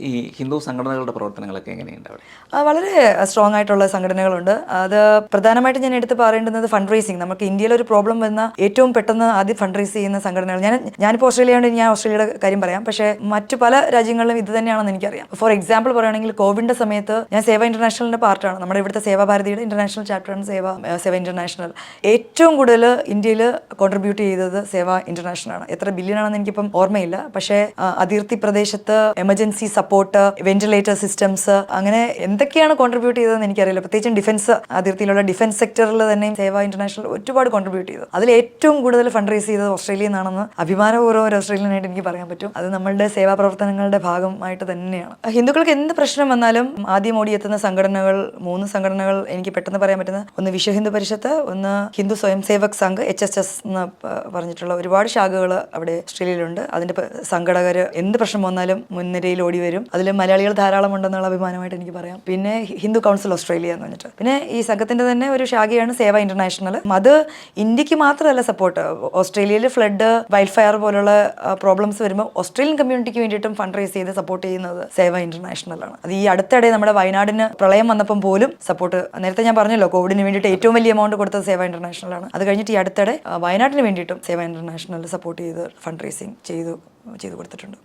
ഈ ഹിന്ദു സംഘടനകളുടെ പ്രവർത്തനങ്ങളൊക്കെ എങ്ങനെയുണ്ട് അവിടെ? വളരെ സ്ട്രോങ് ആയിട്ടുള്ള സംഘടനകളുണ്ട്. അത് പ്രധാനമായിട്ടും ഞാൻ എടുത്ത് പറയേണ്ടുന്നത് ഫണ്ട് റേസിങ്. നമുക്ക് ഇന്ത്യയിൽ ഒരു പ്രോബ്ലം വന്ന ഏറ്റവും പെട്ടെന്ന് ആദ്യം ഫണ്ട് റേസ് ചെയ്യുന്ന സംഘടനകൾ. ഞാനിപ്പോൾ ഓസ്ട്രേലിയയുണ്ട്, ഞാൻ ഓസ്ട്രേലിയയുടെ കാര്യം പറയാം. പക്ഷേ മറ്റു പല രാജ്യങ്ങളിലും ഇത് തന്നെയാണെന്ന് എനിക്കറിയാം. ഫോർ എക്സാമ്പിൾ പറയുകയാണെങ്കിൽ കോവിഡിന്റെ സമയത്ത് ഞാൻ സേവ ഇന്റർനാഷണലിന്റെ പാർട്ടാണ്. നമ്മുടെ ഇവിടുത്തെ സേവാഭാരതിയുടെ ഇന്റർനാഷണൽ ചാപ്റ്ററാണ് സേവ ഇന്റർനാഷണൽ. ഏറ്റവും കൂടുതൽ ഇന്ത്യയിൽ കോൺട്രിബ്യൂട്ട് ചെയ്തത് സേവ ഇന്റർനാഷണൽ ആണ്. എത്ര ബില്യൺ ആണെന്ന് എനിക്കിപ്പം ഓർമ്മയില്ല. പക്ഷേ അതിർത്തി പ്രദേശത്ത് എമർജൻസി സപ്പോർട്ട്, വെന്റിലേറ്റർ സിസ്റ്റംസ്, അങ്ങനെ എന്തൊക്കെയാണ് കോൺട്രിബ്യൂട്ട് ചെയ്തതെന്ന് എനിക്കറിയില്ല. പ്രത്യേകിച്ചും ഡിഫൻസ്, അതിർത്തിയിലുള്ള ഡിഫൻസ് സെക്ടറിൽ തന്നെയും സേവ ഇന്റർനാഷണൽ ഒരുപാട് കോൺട്രിബ്യൂട്ട് ചെയ്തു. അതിൽ ഏറ്റവും കൂടുതൽ ഫണ്ട് റേസ് ചെയ്തത് ഓസ്ട്രേലിയയിൽ നിന്നാണെന്ന് അഭിമാനപൂർവ്വം ഒരു ഓസ്ട്രേലിയനായിട്ട് എനിക്ക് പറയാൻ പറ്റും. അത് നമ്മളുടെ സേവാ പ്രവർത്തനങ്ങളുടെ ഭാഗമായിട്ട് തന്നെയാണ്. ഹിന്ദുക്കൾക്ക് എന്ത് പ്രശ്നം വന്നാലും ആദ്യം ഓടിയെത്തുന്ന സംഘടനകൾ, 3 സംഘടനകൾ എനിക്ക് പെട്ടെന്ന് പറയാൻ പറ്റുന്നത്, ഒന്ന് വിശ്വ ഹിന്ദു പരിഷത്ത്, ഒന്ന് ഹിന്ദു സ്വയം സേവക് സംഘ് HSS എന്ന് പറഞ്ഞിട്ടുള്ള ഒരുപാട് ശാഖകൾ അവിടെ ഓസ്ട്രേലിയയിലുണ്ട്. അതിന്റെ സംഘടകർ എന്ത് പ്രശ്നം വന്നാലും മുൻനിരയിൽ ഓടി വരും. അതിൽ മലയാളികൾ ധാരാളം ഉണ്ടെന്നുള്ള അഭിമാനമായിട്ട് എനിക്ക് പറയാം. പിന്നെ ഹിന്ദു കൗൺസിൽ ഓസ്ട്രേലിയ എന്ന് പറഞ്ഞിട്ട്, പിന്നെ ഈ സംഘത്തിന്റെ തന്നെ ഒരു ശാഖയാണ് സേവ ഇന്റർനാഷണൽ. അത് ഇന്ത്യക്ക് മാത്രമല്ല സപ്പോർട്ട്. ഓസ്ട്രേലിയയിൽ ഫ്ലഡ്, വൈൽഡ് ഫയർ പോലുള്ള പ്രോബ്ലംസ് വരുമ്പോൾ ഓസ്ട്രേലിയൻ കമ്മ്യൂണിറ്റിക്ക് വേണ്ടിയിട്ടും ഫണ്ട് റേസ് ചെയ്ത് സപ്പോർട്ട് ചെയ്യുന്നത് സേവ ഇന്റർനാഷണൽ ആണ്. അത് ഈ അടുത്തിടെ നമ്മുടെ വയനാടിന് പ്രളയം വന്നപ്പം പോലും സപ്പോർട്ട്, നേരത്തെ ഞാൻ പറഞ്ഞല്ലോ കോവിഡിന് വേണ്ടിയിട്ട് ഏറ്റവും വലിയ എമൗണ്ട് കൊടുത്തത് സേവ ഇന്റർനാഷണൽ ആണ്. അത് കഴിഞ്ഞിട്ട് ഈ അടുത്തിടെ വയനാടിന് വേണ്ടിയിട്ടും സേവ ഇന്റർനാഷണൽ സപ്പോർട്ട് ചെയ്ത് ഫണ്ട് റേസിങ് ചെയ്തു കൊടുത്തിട്ടുണ്ട്.